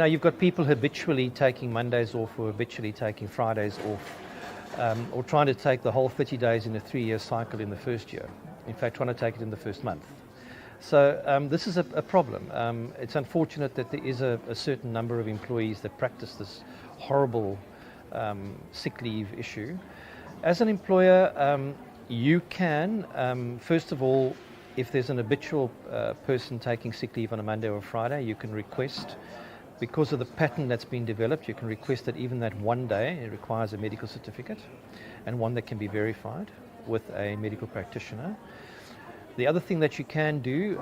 You've got people habitually taking Mondays off or habitually taking Fridays off, or trying to take the whole 30 days in a 3-year cycle in the first year. In fact, trying to take it in the first month. So this is a problem. It's unfortunate that there is a certain number of employees that practice this horrible sick leave issue. As an employer, you can, first of all, if there's an habitual person taking sick leave on a Monday or a Friday, you can request, because of the pattern that's been developed, you can request that even that one day it requires a medical certificate, and one that can be verified with a medical practitioner. The other thing that you can do,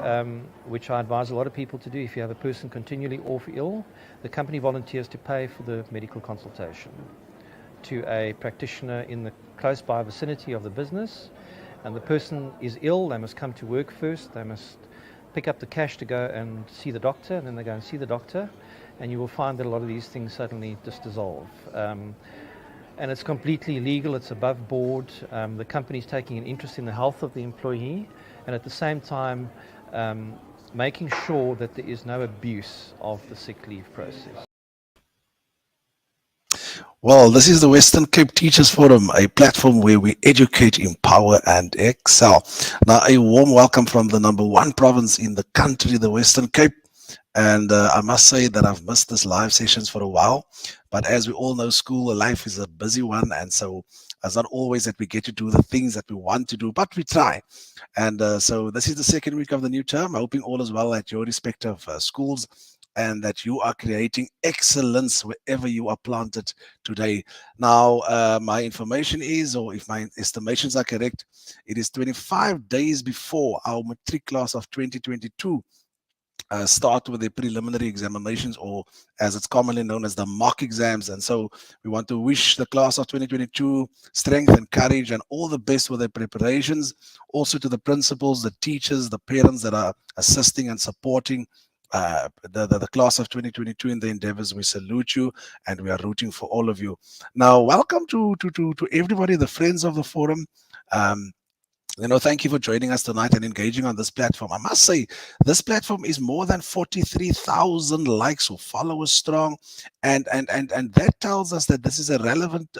which I advise a lot of people to do, if you have a person continually off ill, the company volunteers to pay for the medical consultation to a practitioner in the close by vicinity of the business. And the person is ill, they must come to work first, they must pick up the cash to go and see the doctor, and then they go and see the doctor, and you will find that a lot of these things suddenly just dissolve. And it's completely legal, it's above board. The company's taking an interest in the health of the employee, and at the same time making sure that there is no abuse of the sick leave process. Well, this is the Western Cape Teachers Forum, a platform where we educate, empower, and excel. Now, a warm welcome from the #1 province in the country, the Western Cape. And I must say that I've missed this live sessions for a while. But as we all know, school life is a busy one. And so it's not always that we get to do the things that we want to do, but we try. And so this is the second week of the new term. Hoping all is well at your respective schools, and that you are creating excellence wherever you are planted today. Now, my information is, or if my estimations are correct, it is 25 days before our matric class of 2022 start with the preliminary examinations, or as it's commonly known as the mock exams. And so we want to wish the class of 2022 strength and courage and all the best with their preparations. Also to the principals, the teachers, the parents that are assisting and supporting the class of 2022 in the endeavors. We salute you, and we are rooting for all of you. Now, welcome to everybody, the friends of the forum. Thank you for joining us tonight and engaging on this platform. I must say, this platform is more than 43,000 likes or followers strong, and that tells us that this is a relevant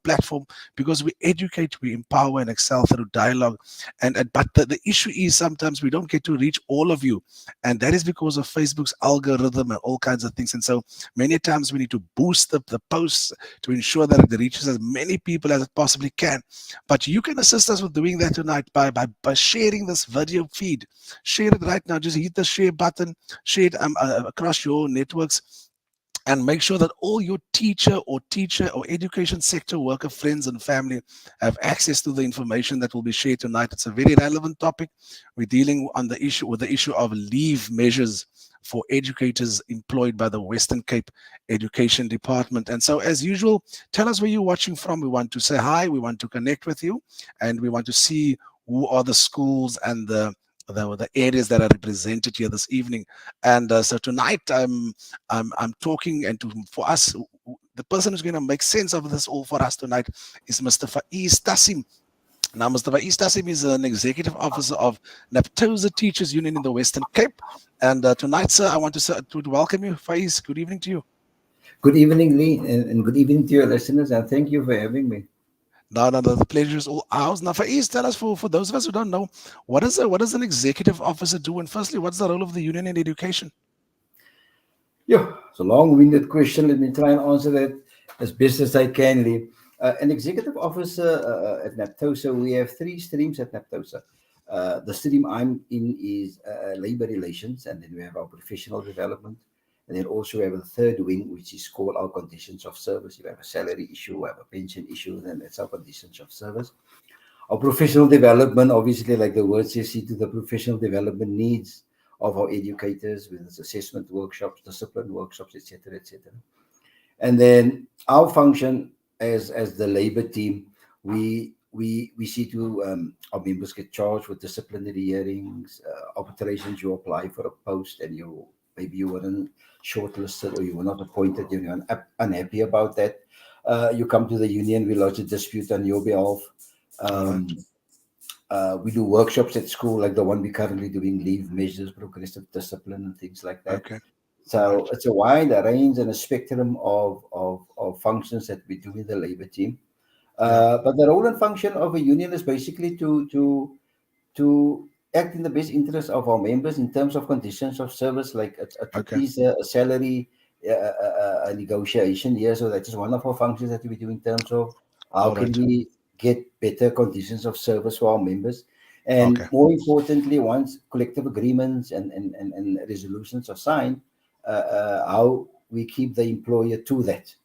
platform, because we educate, we empower, and excel through dialogue. But the issue is sometimes we don't get to reach all of you, and that is because of Facebook's algorithm and all kinds of things. And so many times we need to boost the posts to ensure that it reaches as many people as it possibly can. But you can assist us with doing that tonight by sharing this video feed. Share it right now. Just hit the share button, share it across your networks, and make sure that all your teacher or education sector worker friends and family have access to the information that will be shared tonight. It's a very relevant topic. We're dealing on the issue of leave measures for educators employed by the Western Cape Education Department. And so, as usual, tell us where you're watching from. We want to say hi, we want to connect with you, and we want to see who are the schools and the areas that are represented here this evening. And so tonight I'm talking, and for us, the person who's going to make sense of this all for us tonight is Mr. Faez Tassiem. Now, Mr. Faez Tassiem is an executive officer of NAPTOSA Teachers Union in the Western Cape. And tonight, sir, I want to welcome you. Faez, good evening to you. Good evening, Lee, and good evening to your listeners, and thank you for having me. No, the pleasure is all ours. Now, Faez, tell us, for those of us who don't know, what does an executive officer do? And firstly, what's the role of the union in education? Yeah, it's a long-winded question. Let me try and answer that as best as I can, Lee. An executive officer at NAPTOSA, we have 3 streams at NAPTOSA. The stream I'm in is labor relations, and then we have our professional development. And then also we have a third wing, which is called our conditions of service. You have a salary issue, we have a pension issue, then that's our conditions of service. Our professional development, obviously, like the word says, see to the professional development needs of our educators, with its assessment workshops, discipline workshops, etc., etc. And then our function as the labor team, we see to our members get charged with disciplinary hearings, arbitrations. You apply for a post and maybe you weren't shortlisted or you were not appointed, you're unhappy about that. You come to the union, we lodge a dispute on your behalf. We do workshops at school, like the one we're currently doing, leave measures, progressive discipline, and things like that. Okay. So it's a wide range and a spectrum of functions that we do in the labor team. But the role and function of a union is basically to act in the best interest of our members in terms of conditions of service, like at least a salary a negotiation here. So that is one of our functions that we do in terms of how can we get better conditions of service for our members. And more importantly, once collective agreements and resolutions are signed, how we keep the employer to that.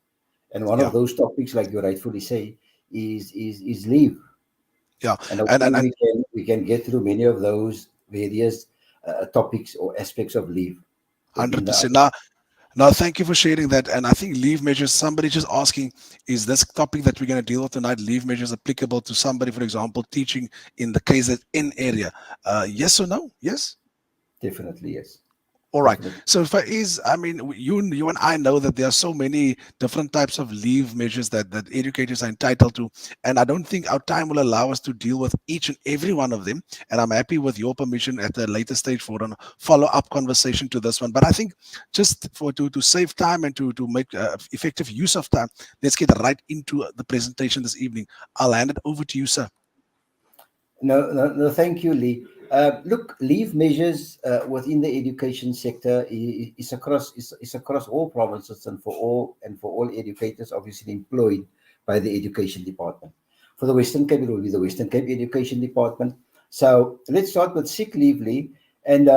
And one of those topics, like you rightfully say, is leave. Yeah, and hopefully we can get through many of those various topics or aspects of leave. 100%. Now, thank you for sharing that. And I think leave measures, somebody just asking, is this topic that we're going to deal with tonight, leave measures applicable to somebody, for example, teaching in the KZN area? Yes or no? Yes? Definitely, yes. All right. So Faez, I mean, you and I know that there are so many different types of leave measures that educators are entitled to. And I don't think our time will allow us to deal with each and every one of them. And I'm happy with your permission at a later stage for a follow-up conversation to this one. But I think just to save time and to make effective use of time, let's get right into the presentation this evening. I'll hand it over to you, sir. No, thank you, Lee. Look, leave measures within the education sector is across all provinces and for all educators obviously employed by the education department. For the Western Cape, it will be the Western Cape Education Department. So let's start with sick leave, Lee, and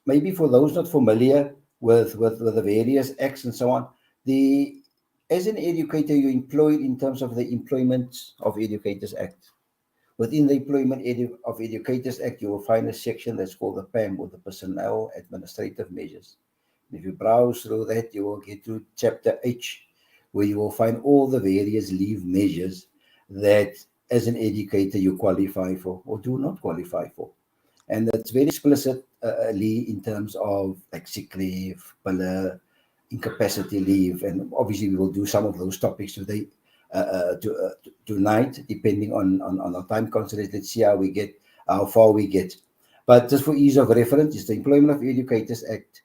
maybe for those not familiar with the various acts and so on, as an educator, you're employed in terms of the Employment of Educators Act. Within the Employment of Educators Act, you will find a section that's called the PAM, or the Personnel Administrative Measures. If you browse through that, you will get to Chapter H, where you will find all the various leave measures that, as an educator, you qualify for or do not qualify for. And that's very explicit, Lee, in terms of like sick leave, incapacity leave, and obviously we will do some of those topics today. Tonight, depending on our time constraints. Let's see how far we get. But just for ease of reference, it's the Employment of Educators Act.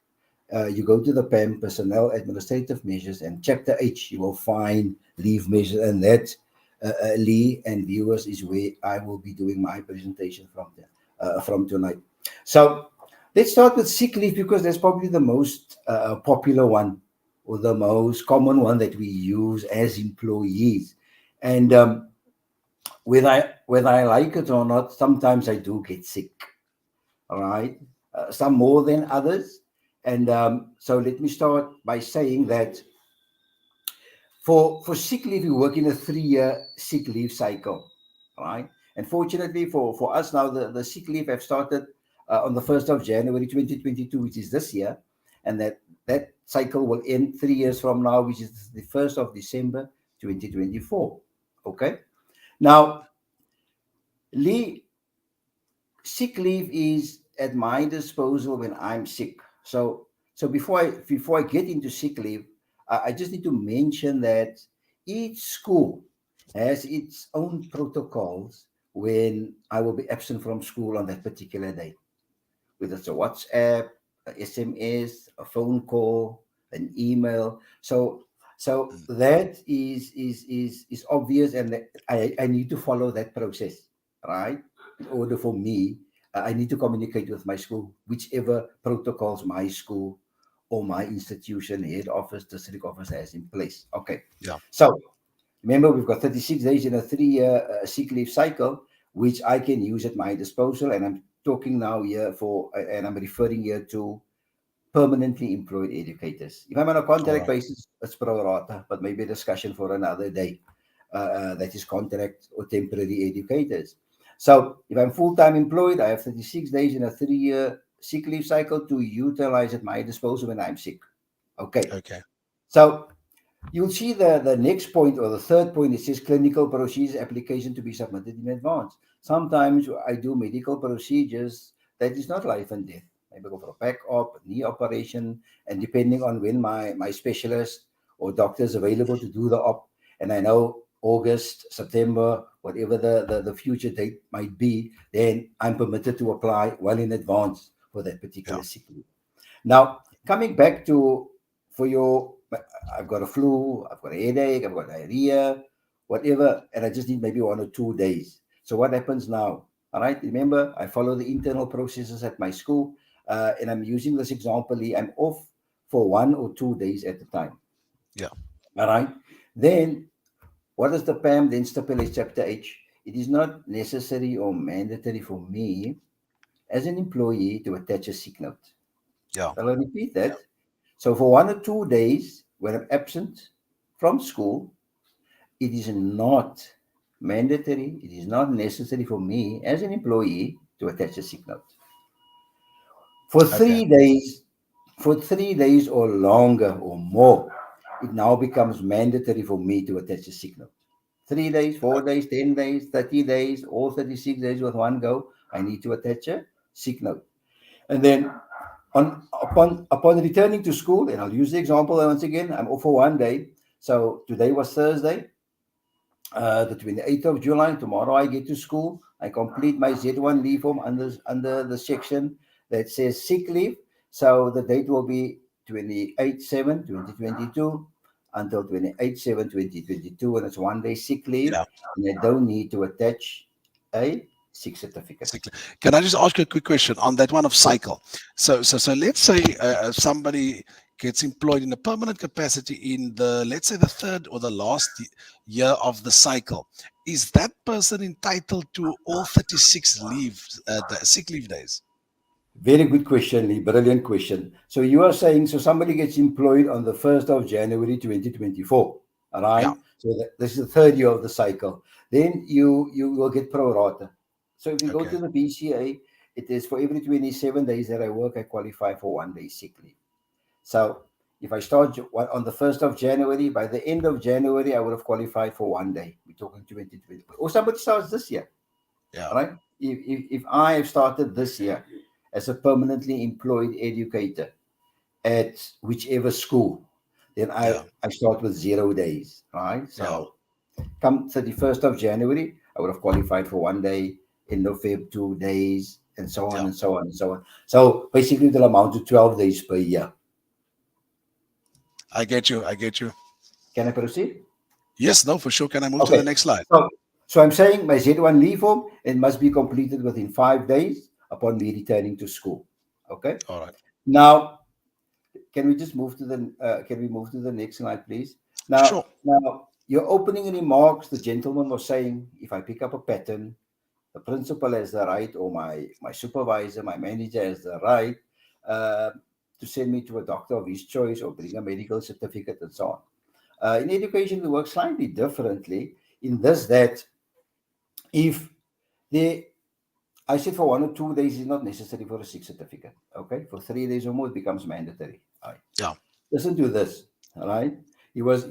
You go to the PAM, Personnel Administrative Measures, and Chapter H, you will find leave measures, and that, Lee and viewers, is where I will be doing my presentation from tonight. So let's start with sick leave, because that's probably the most popular one, or the most common one that we use as employees. And whether I like it or not, sometimes I do get sick. All right, some more than others. And so let me start by saying that for sick leave, we work in a 3-year sick leave cycle. All right, and fortunately for us now, the sick leave have started on the 1st of January 2022, which is this year, and that cycle will end 3 years from now, which is the 1st of December 2024. Okay, now, Lee, sick leave is at my disposal when I'm sick. So before I get into sick leave, I just need to mention that each school has its own protocols when I will be absent from school on that particular day, whether it's a WhatsApp, a SMS, a phone call, an email. So that is obvious, and I need to follow that process, right? In order for me, I need to communicate with my school, whichever protocols my school or my institution, head office, district office has in place. Okay. Yeah. So remember, we've got 36 days in a 3-year sick leave cycle, which I can use at my disposal, and I'm talking now here and I'm referring here to permanently employed educators. If I'm on a contract basis, it's pro rata, but maybe a discussion for another day. That is contract or temporary educators. So if I'm full-time employed, I have 36 days in a 3-year sick leave cycle to utilize at my disposal when I'm sick. Okay. So you'll see the next point, or the third point. It says clinical procedures application to be submitted in advance. Sometimes I do medical procedures that is not life and death. Maybe go for a back op, knee operation, and depending on when my specialist or doctor is available to do the op, and I know August, September, whatever the future date might be, then I'm permitted to apply well in advance for that particular sick leave. Now, Coming back to for your, I've got a flu, I've got a headache, I've got diarrhea, whatever, and I just need maybe 1 or 2 days. So what happens now? All right, remember, I follow the internal processes at my school, and I'm using this example. I'm off for 1 or 2 days at a time. Yeah. All right. Then what does the PAM then stipulate, chapter H? It is not necessary or mandatory for me as an employee to attach a sick note. Yeah. I'll repeat that. So for 1 or 2 days when I'm absent from school, it is not mandatory, it is not necessary for me as an employee to attach a sick note. For Okay. 3 days, for 3 days or longer or more, it now becomes mandatory for me to attach a sick note. 3 days, 4 days, 10 days, 30 days, all 36 days with one go, I need to attach a sick note. And then upon returning to school, and I'll use the example once again, I'm off for 1 day. So today was Thursday, the 28th of July. Tomorrow I get to school. I complete my Z1 leave form under the section that says sick leave. So the date will be 28/7/2022 until 28/7/2022, and it's 1 day sick leave, Yeah. and I don't need to attach a sick certificate. Can I just ask you a quick question on that one of cycle? So let's say somebody gets employed in a permanent capacity in the, let's say, the third or the last year of the cycle. Is that person entitled to all 36 leaves, the sick leave days? Very good question, Lee. Brilliant question. So you are saying, so somebody gets employed on the 1st of January 2024, all right? Yeah. So this is the third year of the cycle. Then you will get pro rata. So if you go Okay. to the BCA, it is for every 27 days that I work, I qualify for 1 day sick leave. So if I start on the 1st of January, by the end of January, I would have qualified for 1 day. We're talking 2020. Or somebody starts this year, Yeah. all right? If I have started this year as a permanently employed educator at whichever school, then I start with 0 days, right? So come 31st of January, I would have qualified for 1 day, end of Feb, 2 days, and so on and so on and so on. So basically, it'll amount to 12 days per year. I get you. I get you. Can I proceed? Yes, no, for sure. Can I move to Okay. the next slide? So I'm saying my Z1 leave form, it must be completed within 5 days upon me returning to school. Okay. All right. Now, can we just move to the next slide, please? Sure. Now, your opening remarks, the gentleman was saying, if I pick up a pattern, the principal has the right, or my supervisor, my manager has the right to send me to a doctor of his choice or bring a medical certificate and so on. In education, we work slightly differently in this, that if I said for 1 or 2 days, it's not necessary for a sick certificate. Okay, for 3 days or more, it becomes mandatory. All right. Yeah. Listen to this. All right. He was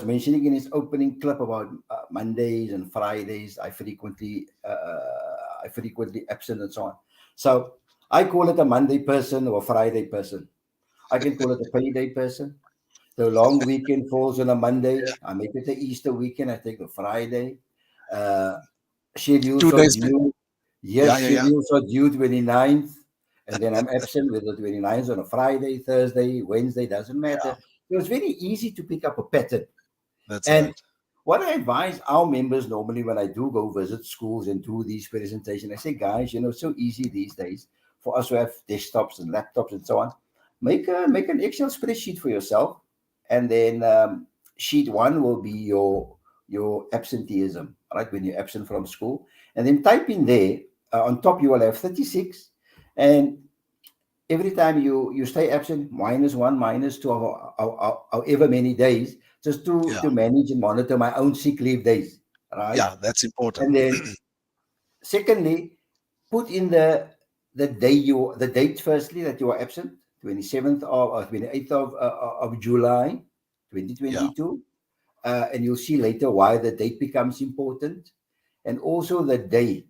mentioning in his opening clip about Mondays and Fridays. I frequently absent and so on. So I call it a Monday person or a Friday person. I can call it a payday person. The long weekend falls on a Monday. I make it the Easter weekend. I take the Friday. Schedules 2 are days. due. Yeah. Schedules are due 29th, and then I'm absent with the 29th on a Friday, Thursday, Wednesday, doesn't matter. So it's very easy to pick up a pattern. That's And right. what I advise our members normally when I do go visit schools and do these presentations, I say, guys, it's so easy these days for us to have desktops and laptops and so on. Make an Excel spreadsheet for yourself, and then sheet 1 will be your absenteeism, right? When you're absent from school, and then type in there. On top, you will have 36, and every time you stay absent, -1, -2, however many days, just to manage and monitor my own sick leave days, right? Yeah, that's important. And then, secondly, put in the date firstly that you are absent, 27th or 28th of July, 2022, and you'll see later why the date becomes important, and also the day.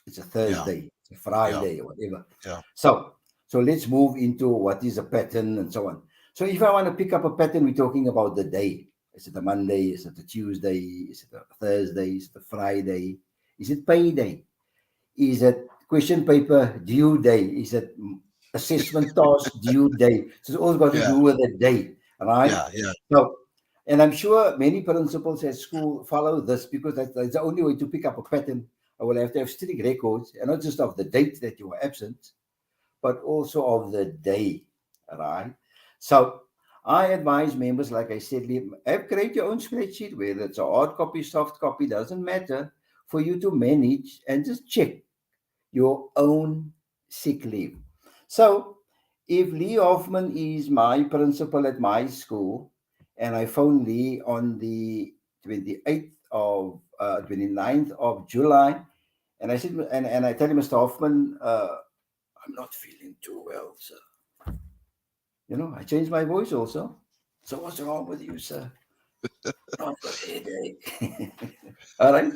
It's a Thursday, it's a Friday, or whatever. Yeah. So let's move into what is a pattern and so on. So if I want to pick up a pattern, we're talking about the day. Is it a Monday? Is it a Tuesday? Is it a Thursday? Is it a Friday? Is it payday? Is it question paper due day? Is it assessment task due date. So it's all got to do with the date, right? Yeah. So, and I'm sure many principals at school follow this because that's the only way to pick up a pattern. I will have to have strict records, and not just of the date that you were absent, but also of the day, right? So I advise members, like I said, create your own spreadsheet, whether it's a hard copy, soft copy, doesn't matter, for you to manage and just check your own sick leave. So if Lee Hoffmann is my principal at my school, and I phone Lee on the 29th of July, and I said, and I tell him, Mr. Hoffman, I'm not feeling too well, sir. I changed my voice also. So what's wrong with you, sir? I've got a headache. All right.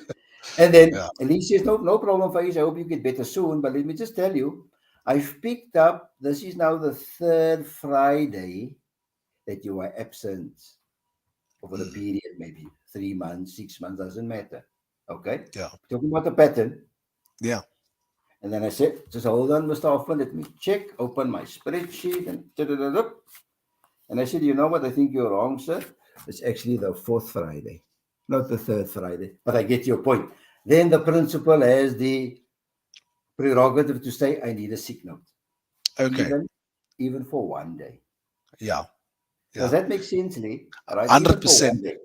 And then Lee says, no problem, Faez. I hope you get better soon. But let me just tell you, I've picked up, this is now the third Friday that you are absent over the period, maybe 3 months, 6 months, doesn't matter. Okay? Yeah. Talking about the pattern. Yeah. And then I said, just hold on, Mr. Hoffman, let me check, open my spreadsheet, and I said, you know what, I think you're wrong, sir. It's actually the fourth Friday, not the third Friday, but I get your point. Then the principal has the prerogative to say, I need a sick note. Okay. Even for 1 day. Yeah. Does that make sense, Lee? All right. 100%.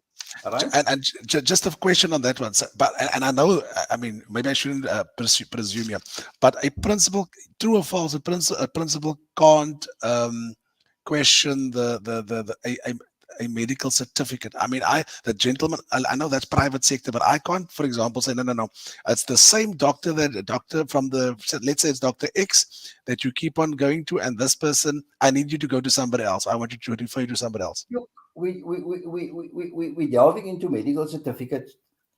All right? And just a question on that one, but I know, I mean, maybe I shouldn't presume here, but a principal, true or false, a principal can't question a medical certificate. I mean, the gentleman, I know that's private sector, but I can't, for example, say no, it's the same doctor from let's say it's Dr. X that you keep on going to, and this person, I need you to go to somebody else. I want you to refer you to somebody else. Look, we're delving into medical certificates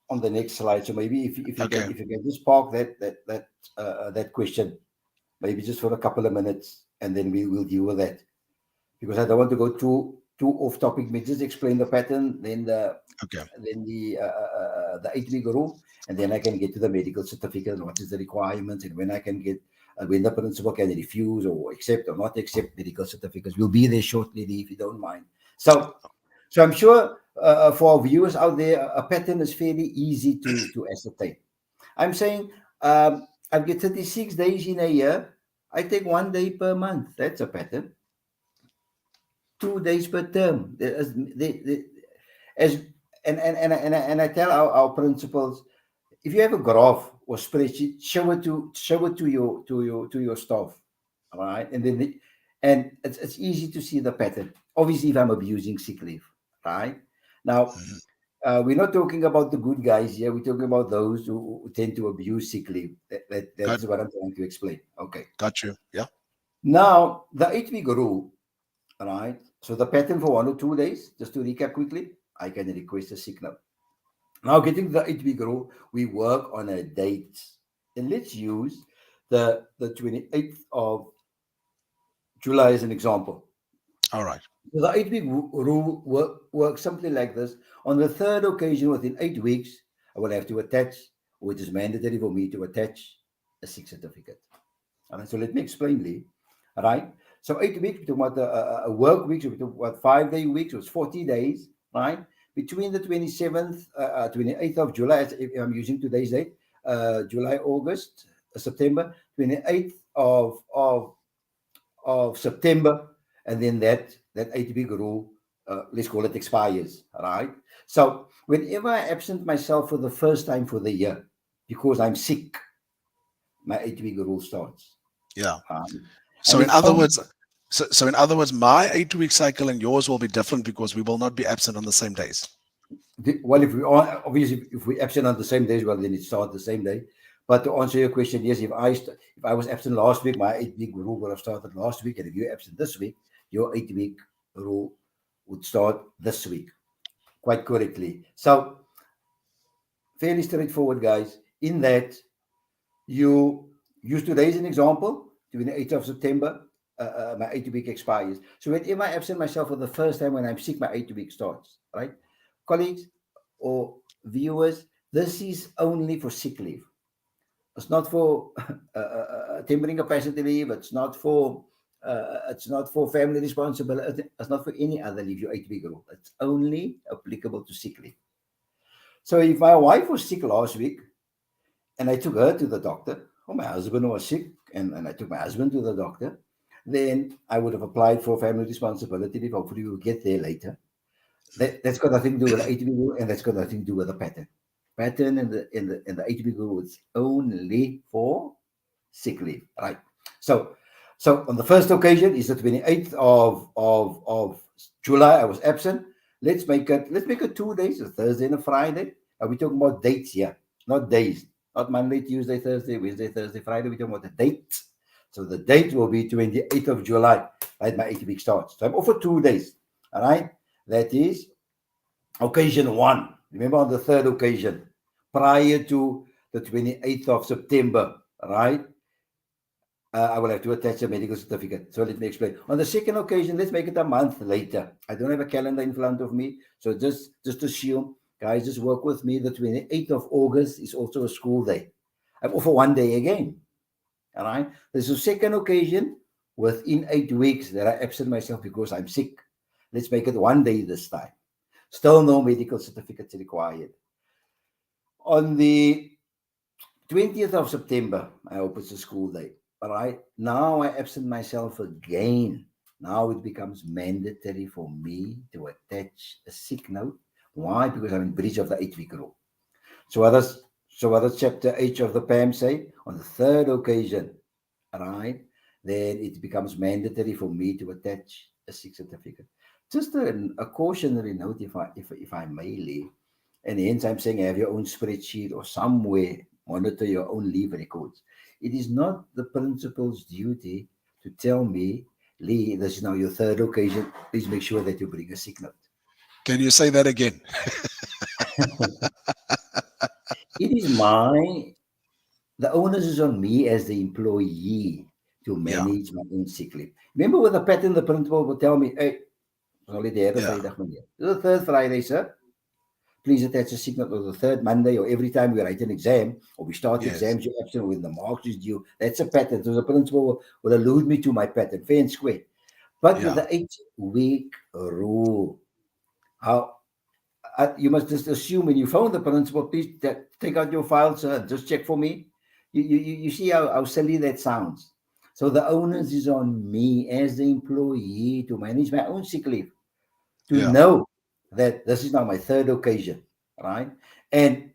on the next slide. So maybe if you can just park that question, maybe just for a couple of minutes, and then we will deal with that, because I don't want to go too off topic. We just explain the pattern, then the 8-week rule, and then I can get to the medical certificate and what is the requirements, and when I can get when the principal can refuse or accept or not accept medical certificates. We'll be there shortly, if you don't mind. So I'm sure for our viewers out there, a pattern is fairly easy to ascertain. I'm saying I get 36 days in a year. I take 1 day per month. That's a pattern. 2 days per term. And I tell our principals, if you have a graph or spreadsheet, show it to your staff, all right? And it's easy to see the pattern. Obviously, if I'm abusing sick leave, right? Now, we're not talking about the good guys here. We're talking about those who tend to abuse sick leave. That's what I'm trying to explain. Okay. Got you. Yeah. Now, the 8-week rule, all right? So the pattern for 1 or 2 days, just to recap quickly, I can request a sick note. Now, getting the 8-week rule, we work on a date. And let's use the 28th of July as an example. All right. So the 8-week rule works something like this. On the third occasion within 8 weeks, I will have to attach, or it is mandatory for me to attach a sick certificate. All right, so let me explain, Lee. All right. So 8 weeks, we're talking about a work week, so we're talking about 5-day weeks, so it's 40 days, right? Between the 27th, 28th of July, if I'm using today's date, July, August, September, 28th of September, and then that 8-week rule, let's call it, expires, right? So whenever I absent myself for the first time for the year because I'm sick, my 8-week rule starts. Yeah. So in other words, my 8-week cycle and yours will be different because we will not be absent on the same days. Well, if we absent on the same days, well, then it starts the same day. But to answer your question, yes, if I was absent last week, my 8-week rule would have started last week, and if you're absent this week, your 8-week rule would start this week. Quite correctly. So fairly straightforward, guys. In that, you use today as an example. 28th of September, my 8-week expires. So whenever I absent myself for the first time when I'm sick, my 8-week starts, right? Colleagues or viewers, this is only for sick leave. It's not for tempering capacity leave. It's not for It's not for family responsibility. It's not for any other leave, your 8-week rule. It's only applicable to sick leave. So if my wife was sick last week and I took her to the doctor, or my husband was sick and I took my husband to the doctor, then I would have applied for family responsibility leave. Hopefully we'll get there later. That's got nothing to do with the 8-week rule, and that's got nothing to do with the pattern. Pattern in the 8-week rule is only for sick leave, right? So on the first occasion is the 28th of July. I was absent. Let's make it 2 days, a Thursday and a Friday. Are we talking about dates here? Not days. Not Monday, Tuesday, Thursday, Wednesday, Thursday, Friday. We're talking about the date. So the date will be 28th of July, right? My 8-week starts. So I'm off for 2 days. All right. That is occasion 1. Remember, on the third occasion, prior to the 28th of September, right? I will have to attach a medical certificate. So let me explain. On the second occasion, let's make it a month later. I don't have a calendar in front of me. So just assume, guys, just work with me. The 28th of August is also a school day. I'm off for 1 day again. All right. There's a second occasion within 8 weeks that I absent myself because I'm sick. Let's make it 1 day this time. Still no medical certificates required. On the 20th of September, I hope it's a school day. All right. Now I absent myself again. Now it becomes mandatory for me to attach a sick note. Why? Because I'm in breach of the 8-week rule. So what does chapter H of the PAM say? On the third occasion, all right, then it becomes mandatory for me to attach a sick certificate. Just a cautionary note, if I may, Lee, and hence I'm saying have your own spreadsheet or somewhere monitor your own leave records. It is not the principal's duty to tell me, Lee, this is now your third occasion. Please make sure that you bring a sick note. Can you say that again? It is the onus is on me as the employee to manage my own sick leave. Remember with the pattern, the principal will tell me, hey, the third Friday, sir. Please attach a sick note on the third Monday, or every time we write an exam or we start exams, you're absent when the marks is due. That's a pattern. So the principal will allude me to my pattern, fair and square. But with the 8-week rule, you must just assume when you phone the principal, please take out your file, sir, and just check for me. You see how silly that sounds. So the onus is on me as the employee to manage my own sick leave, to know that this is now my third occasion, right? And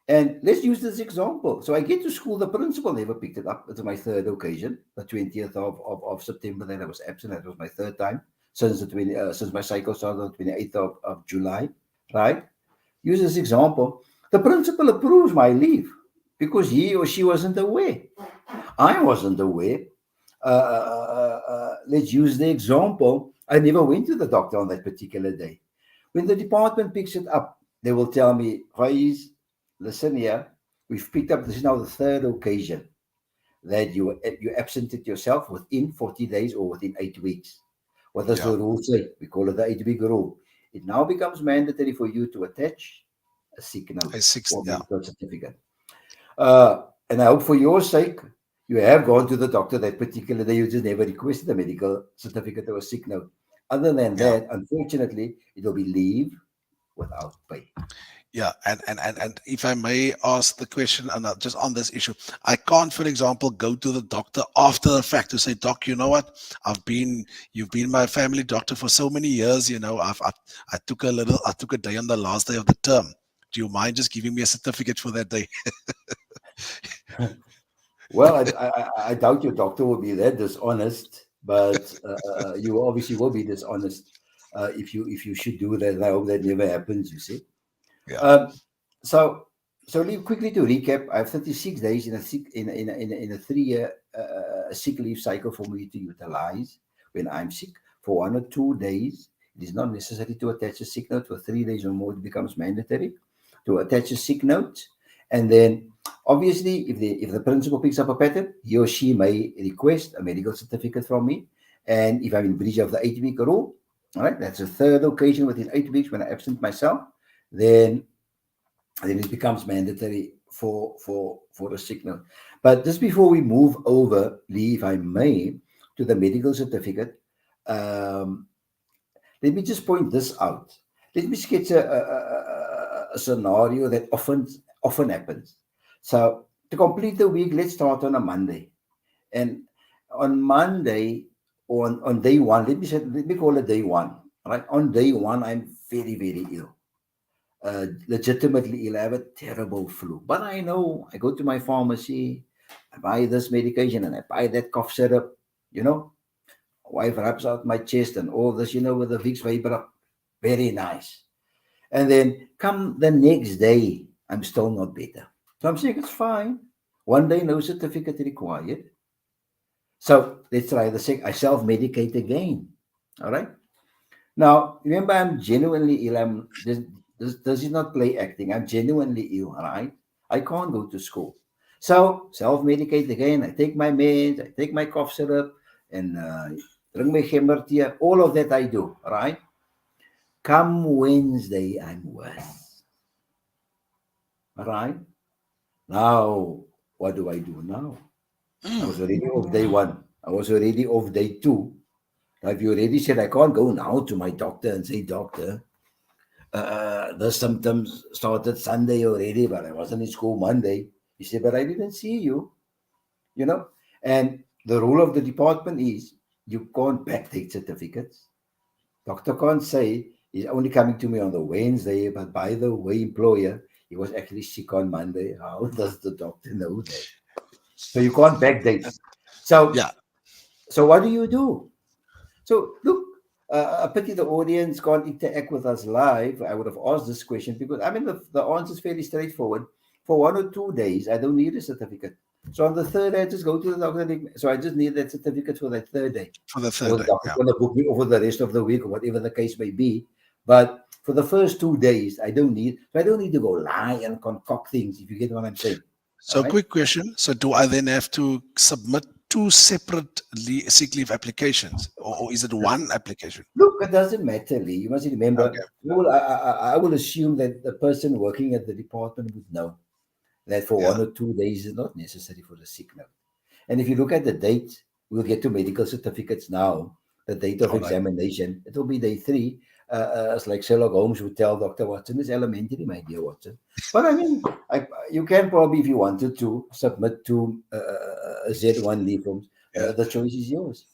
let's use this example. So I get to school, the principal never picked it up. It's my third occasion, the 20th of September that I was absent. That was my third time since my cycle started on the 28th of July, right? Use this example. The principal approves my leave because he or she wasn't aware. I wasn't aware. Let's use the example. I never went to the doctor on that particular day. When the department picks it up, they will tell me, Faez, listen here, we've picked up, this is now the third occasion that you absented yourself within 40 days or within 8 weeks. What does the rule say? We call it the 8-week rule. It now becomes mandatory for you to attach a sick note or medical certificate. And I hope for your sake, you have gone to the doctor that particular day. You just never requested a medical certificate or a sick note. Other than that, unfortunately, it will be leave without pay. Yeah, and if I may ask the question, and just on this issue, I can't, for example, go to the doctor after the fact to say, Doc, you know what? You've been my family doctor for so many years. You know, I took a day on the last day of the term. Do you mind just giving me a certificate for that day? Well, I doubt your doctor will be that dishonest, but you obviously will be dishonest if you should do that. And I hope that never happens. You see. So quickly to recap, I have 36 days in a 3-year sick leave cycle for me to utilize when I'm sick. For 1 or 2 days, it is not necessary to attach a sick note. For 3 days or more, it becomes mandatory to attach a sick note. And then, obviously, if the principal picks up a pattern, he or she may request a medical certificate from me. And if I'm in breach of the 8-week rule, all right, that's the third occasion within 8 weeks when I absent myself, then it becomes mandatory for a sick note. But just before we move over, Lee, if I may, to the medical certificate, let me just point this out. Let me sketch a scenario that often happens. So to complete the week, let's start on a Monday. And on Monday, on day one, let me call it day one. Right? On day one, I'm very, very ill. Legitimately ill. I have a terrible flu. But I know I go to my pharmacy, I buy this medication and I buy that cough syrup, you know. Wife wraps out my chest and all this, you know, with the Vicks Vapor up. Very nice. And then come the next day, I'm still not better. So I'm saying it's fine. One day, no certificate required. So let's try the second. I self-medicate again. All right. Now, remember, I'm genuinely ill. This is not play acting. I'm genuinely ill, all right? I can't go to school. So self-medicate again. I take my meds, I take my cough syrup, and drink my gembertea. All of that I do, all right? Come Wednesday, I'm worse. All right? Now, what do I do now? I was already off day one. I was already off day two. I've already said I can't go now to my doctor and say, doctor, the symptoms started Sunday already, but I wasn't in school Monday. He said, but I didn't see you, you know. And the rule of the department is you can't backdate certificates. Doctor can't say he's only coming to me on the Wednesday, but by the way, employer, he was actually sick on Monday. How does the doctor know that? So you can't backdate. So, Yeah. so what do? So look, I pity the audience can't interact with us live. I would have asked this question because I mean the answer is fairly straightforward. For 1 or 2 days, I don't need a certificate. So on the third day, I just go to the doctor. So I just need that certificate for that third day. For the Or third the day. doctor's Yeah. going to book me over the rest of the week or whatever the case may be. But for the first 2 days, I don't need to go lie and concoct things, if you get what I'm saying. So, All right? quick question. So, do I then have to submit two separate sick leave applications, or is it one application? Look, it doesn't matter, Lee. You must remember, Okay. I will assume that the person working at the department would know that for Yeah. 1 or 2 days is not necessary for the sick note. And if you look at the date, we'll get to medical certificates now, the date of All right. examination, it will be day 3. It's like Sherlock Holmes would tell Dr. Watson, it's elementary, my dear Watson. But I mean, you can probably, if you wanted to, submit to Z1 leave forms. Yeah. The choice is yours.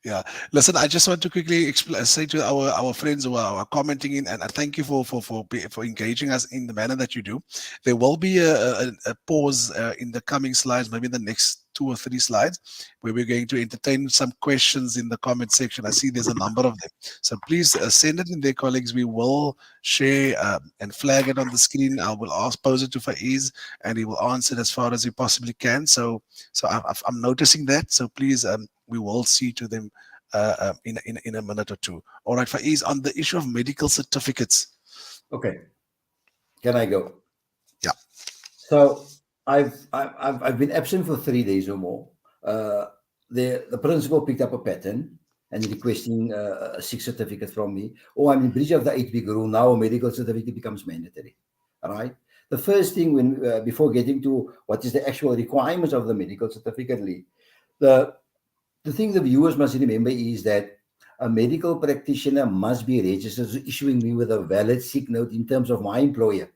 Yeah. Listen, I just want to quickly say to our friends who are commenting in, and thank you for engaging us in the manner that you do. There will be a pause in the coming slides, maybe the next 2 or 3 slides, where we're going to entertain some questions in the comment section. I see there's a number of them. So please send it in there, colleagues. We will share and flag it on the screen. I will pose it to Faez, and he will answer it as far as he possibly can. So I'm noticing that. So please, we will see to them in a minute or two. All right, Faez, on the issue of medical certificates. Okay. Can I go? Yeah. So I've been absent for 3 days or more. The principal picked up a pattern and requesting a sick certificate from me. Oh, I'm in breach of the 8-week rule. Now a medical certificate becomes mandatory. All right. The first thing when before getting to what is the actual requirements of the medical certificate, Lee, the thing the viewers must remember is that a medical practitioner must be registered, so issuing me with a valid sick note in terms of my employer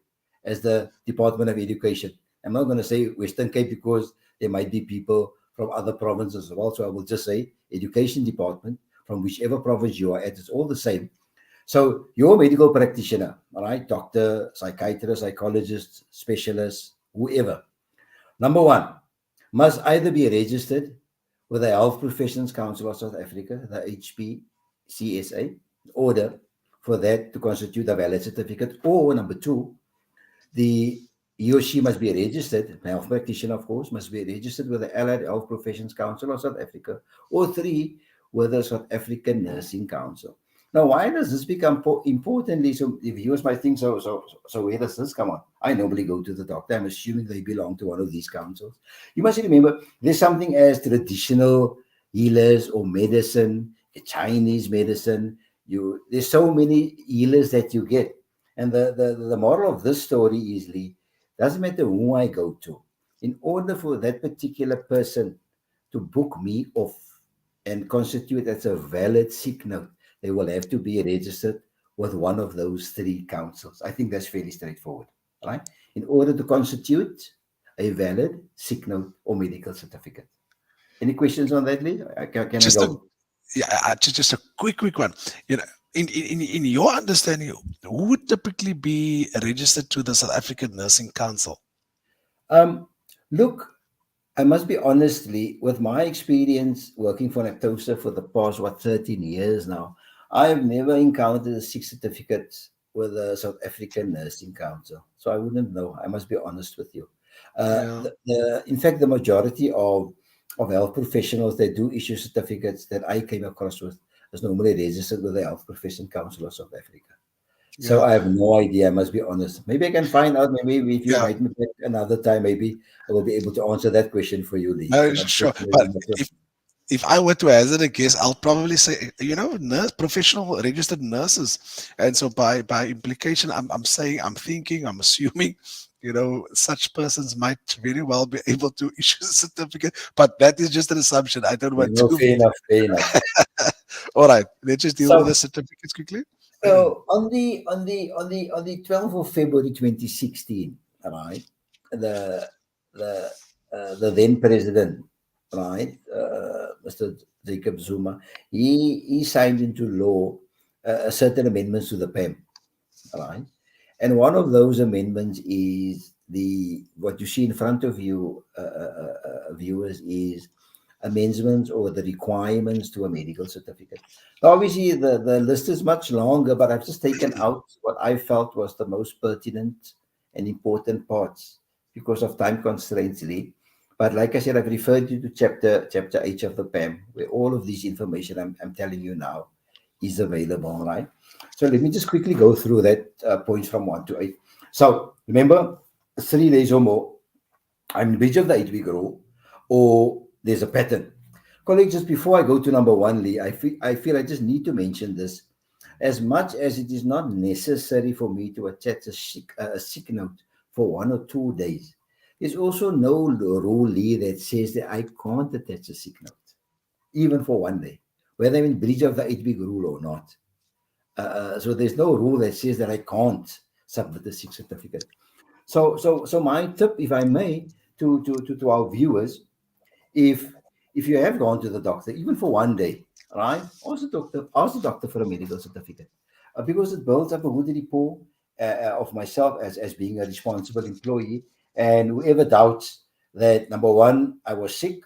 as the Department of Education. I'm not going to say Western Cape because there might be people from other provinces as well. So I will just say Education Department from whichever province you are at. It's all the same. So your medical practitioner, all right, doctor, psychiatrist, psychologist, specialist, whoever. Number one, must either be registered with the Health Professions Council of South Africa, the HPCSA, in order for that to constitute a valid certificate. Or number two, he or she must be registered, the health practitioner, of course, must be registered with the Allied Health Professions Council of South Africa. Or 3, with the South African Nursing Council. Now, why does this become importantly? So, the viewers might think, so where does this come on? I normally go to the doctor. I'm assuming they belong to one of these councils. You must remember, there's something as traditional healers or medicine, Chinese medicine. There's so many healers that you get. And the moral of this story is, Lee, doesn't matter who I go to. In order for that particular person to book me off, and constitute as a valid sick note, they will have to be registered with one of those three councils. I think that's fairly straightforward, right? In order to constitute a valid sick note or medical certificate. Any questions on that, Lee? Can I Just a go? just a quick one. You know, in your understanding, who would typically be registered to the South African Nursing Council? Look, I must be honestly, with my experience working for NAPTOSA for the past, 13 years now, I've never encountered a sick certificate with the South African Nursing Council. So I wouldn't know. I must be honest with you. Yeah. In fact, the majority of health professionals that do issue certificates that I came across with is normally registered with the Health Profession Council of South Africa. So Yeah. I have no idea, I must be honest. Maybe I can find out. Maybe if you Yeah. invite me back another time, maybe I will be able to answer that question for you, Lee. No, But sure. unfortunately, But not yet. if I were to hazard a guess, I'll probably say, professional registered nurses. And so by implication, I'm saying, I'm thinking, I'm assuming, such persons might very well be able to issue a certificate. But that is just an assumption. I don't want to. Fair enough, fair enough. All right, let's just deal with the So, certificates quickly. on the 12th of February 2016, right, the the the then president, right, Mr. Jacob Zuma, he signed into law certain amendments to the PAM, right? And one of those amendments is what you see in front of you, viewers, is amendments or the requirements to a medical certificate. Now, obviously, the list is much longer, but I've just taken out what I felt was the most pertinent and important parts because of time constraints, Lee. But like I said, I've referred you to chapter H of the PAM, where all of this information I'm telling you now is available, right? So let me just quickly go through that points from 1 to 8. So remember, 3 days or more, I'm in breach of the 8-week rule, or there's a pattern. Colleagues, just before I go to number 1, Lee, I feel I just need to mention this. As much as it is not necessary for me to attach a sick note for 1 or 2 days, there's also no rule, Lee, that says that I can't attach a sick note, even for 1 day, whether I'm in breach of the 8-week rule or not. So there's no rule that says that I can't submit a sick certificate. So my tip, if I may, to our viewers, if you have gone to the doctor, even for 1 day, right, ask the doctor for a medical certificate, because it builds up a good rapport of myself as being a responsible employee. And whoever doubts that, number one, I was sick,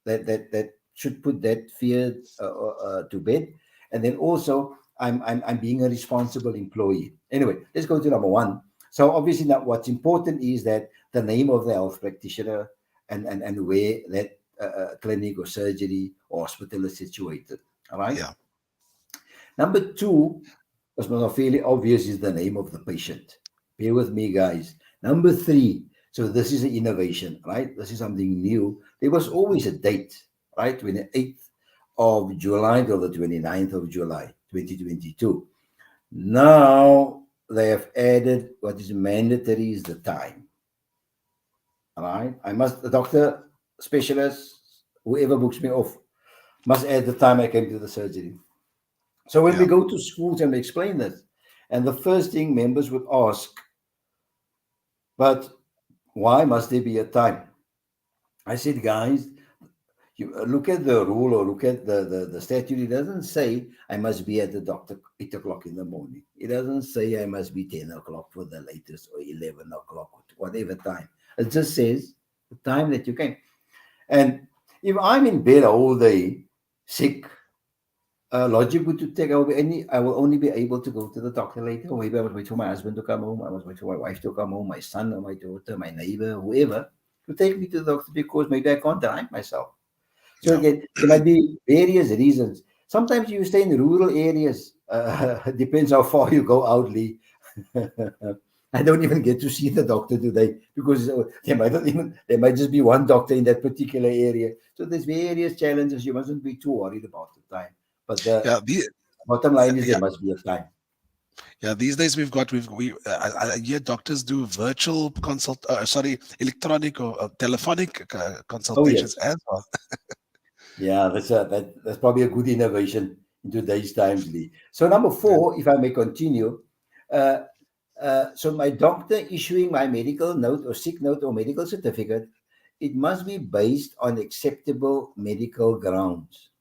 that should put that fear to bed. And then also, I'm being a responsible employee. Anyway, let's go to number 1. So obviously, now what's important is that the name of the health practitioner and where that clinic or surgery or hospital is situated. All right. Yeah. Number 2, what's not fairly obvious, is the name of the patient. Bear with me, guys. Number 3. So this is an innovation, right? This is something new. There was always a date, right? 28th of July till the 29th of July, 2022. Now they have added what is mandatory is the time. All right. The doctor, specialist, whoever books me off, must add the time I came to the surgery. So when we Yeah. go to schools and we explain this, and the first thing members would ask, but why must there be a time? I said, guys, you look at the rule or look at the statute. It doesn't say I must be at the doctor 8 o'clock in the morning. It doesn't say I must be 10 o'clock for the latest or 11 o'clock or whatever time. It just says the time that you came. And if I'm in bed all day sick, logic would to take, I will only be able to go to the doctor later. Or maybe I must wait for my husband to come home. I must wait for my wife to come home, my son or my daughter, my neighbor, whoever, to take me to the doctor because maybe I can't drive myself. So Yeah. again, there might be various reasons. Sometimes you stay in rural areas. Depends how far you go out, Lee. I don't even get to see the doctor today because there might just be one doctor in that particular area. So there's various challenges. You mustn't be too worried about the time. But the Yeah. bottom line is Yeah. there must be a time. Yeah, these days I hear doctors do virtual electronic or telephonic Oh yes. consultations as well. Yeah, that's probably a good innovation in today's times, Lee. So number 4, if I may continue, uh, so my doctor issuing my medical note or sick note or medical certificate, it must be based on acceptable medical grounds.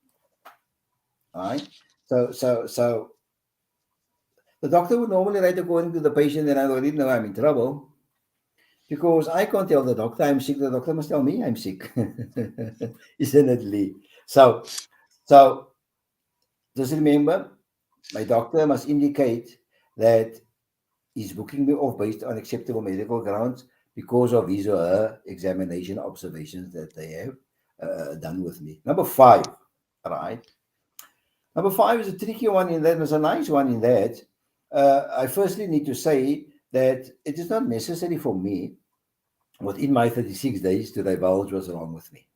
All right. So the doctor would normally write according to the patient, and I already know I'm in trouble because I can't tell the doctor I'm sick. The doctor must tell me I'm sick, isn't it, Lee? So just remember, my doctor must indicate that he's booking me off based on acceptable medical grounds because of his or her examination observations that they have done with me. Number 5, right? Number 5 is a tricky one in that, it's a nice one in that. I firstly need to say that it is not necessary for me within my 36 days to divulge what's wrong with me.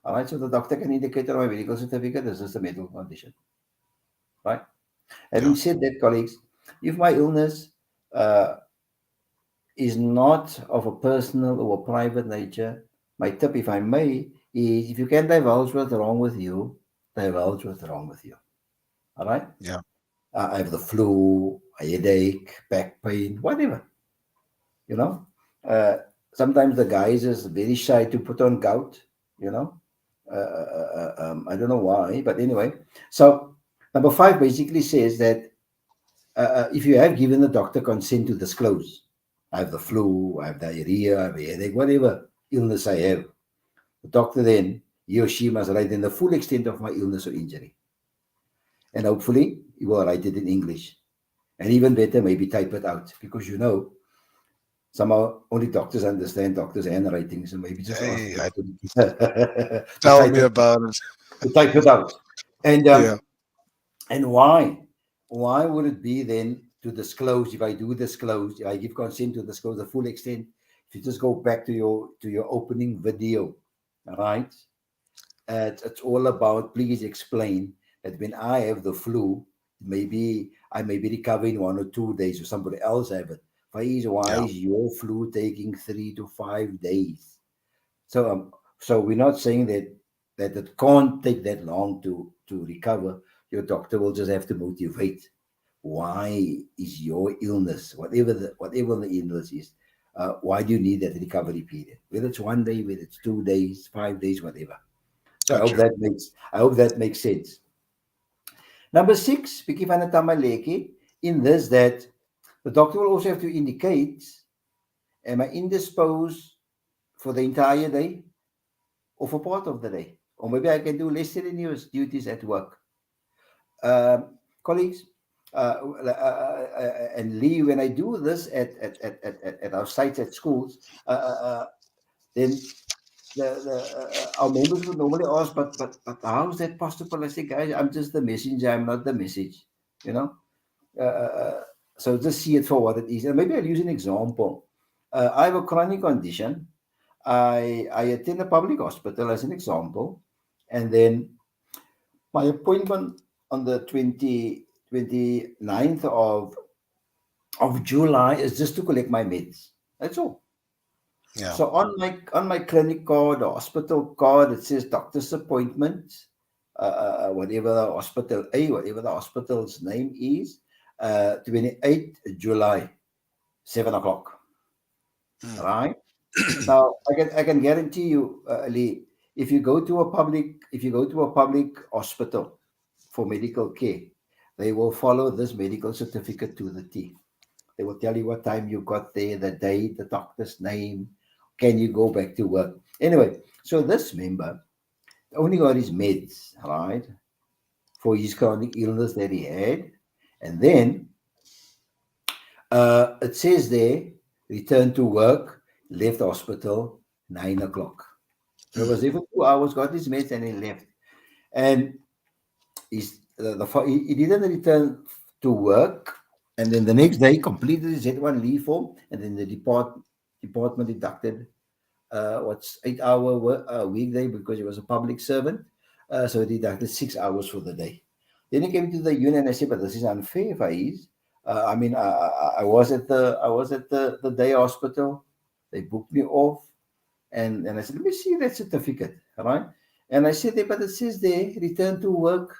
All right, so the doctor can indicate on my medical certificate this is a medical condition, right? Having said that, colleagues, if my illness is not of a personal or a private nature, my tip, if I may, is if you can divulge what's wrong with you, divulge what's wrong with you. All right? Yeah. I have the flu, a headache, back pain, whatever. You know, sometimes the guys is very shy to put on gout. You know, I don't know why, but anyway. So number 5 basically says that if you have given the doctor consent to disclose, I have the flu, I have diarrhea, I have a headache, whatever illness I have, the doctor then, he or she must write in the full extent of my illness or injury. And hopefully, he will write it in English. And even better, maybe type it out because somehow only doctors understand doctors' handwriting. So maybe just ask Hey, to tell type me it, about it. to type it out. And Yeah. and why? Why would it be then to disclose? If I do disclose, if I give consent to disclose the full extent, if you just go back to your opening video, all right? It's all about please explain that when I have the flu, maybe I may be recovering 1 or 2 days, or somebody else have it. Faez, why Yeah. is your flu taking 3 to 5 days? So we're not saying that it can't take that long to recover. Your doctor will just have to motivate. Why is your illness, whatever the illness is, why do you need that recovery period? Whether it's 1 day, whether it's 2 days, 5 days, whatever. So Got you. I hope that makes sense. Number 6, Biki van der Tamaleki, in this that the doctor will also have to indicate, am I indisposed for the entire day or for part of the day? Or maybe I can do less strenuous duties at work. Colleagues, and Lee, when I do this at our sites at schools, then our members would normally ask, but how is that possible? I say, guys, I'm just the messenger. I'm not the message. You know. Uh, uh, uh, so just see it for what it is. And maybe I'll use an example. I have a chronic condition. I attend a public hospital as an example, and then my appointment on the 29th of July is just to collect my meds. That's all. Yeah. So on my clinic card or hospital card, it says doctor's appointment, whatever the hospital whatever the hospital's name is, 28th July, 7 o'clock. Mm. Right now, I can guarantee you, Lee, if you go to a public hospital for medical care, they will follow this medical certificate to the T. They will tell you what time you got there, the date, the doctor's name. Can you go back to work? Anyway, so this member only got his meds, right, for his chronic illness that he had. And then it says there, returned to work, left hospital, 9 o'clock. So it was there for 2 hours, got his meds, and he left. And he didn't return to work, and then the next day completed his Z1 leave form, and then the department deducted what's 8 hour weekday because he was a public servant, so he deducted 6 hours for the day. Then he came to the union and I said, "But this is unfair, Faez. I mean, I was at the day hospital. They booked me off, and I said, let me see that certificate, all right?" And I said, but it says there, return to work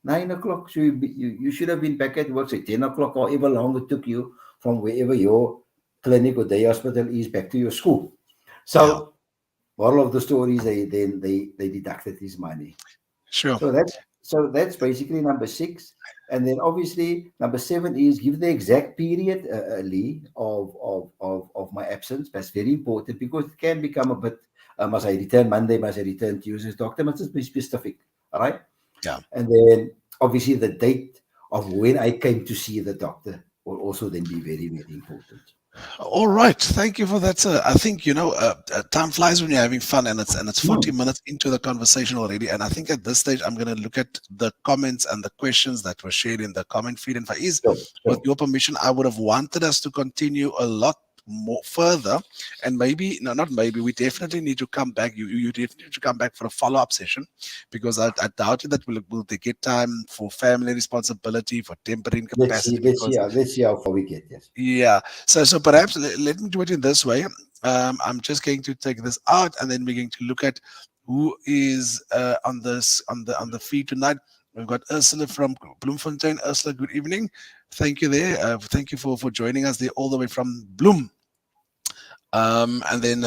9 o'clock. So you should have been back at work, say 10 o'clock, or however long it took you from wherever your clinic or day hospital is back to your school. Yeah. So moral of the story is they deducted his money. Sure. So that's basically number 6. And then obviously number 7 is give the exact period, Lee, of my absence. That's very important because it can become a bit, must I return Monday, must I return Tuesday? Doctor must just be specific, all right? Yeah. And then obviously the date of when I came to see the doctor will also then be very, very important. All right, thank you for that, sir. I think time flies when you're having fun, and it's 40 Hmm. minutes into the conversation already. And I think at this stage, I'm going to look at the comments and the questions that were shared in the comment feed. And Faez, with Sure. your permission, I would have wanted us to continue a lot more further, and maybe no, not maybe. We definitely need to come back. You definitely need to come back for a follow-up session, because I doubt that we'll get time for family responsibility, for tempering capacity, because Let's see how far we get. Yes. yeah. So perhaps let me do it in this way. I'm just going to take this out, and then we're going to look at who is on this on the feed tonight. We've got Ursula from Bloemfontein. Ursula, good evening. Thank you there. Thank you for joining us there all the way from Bloem. And then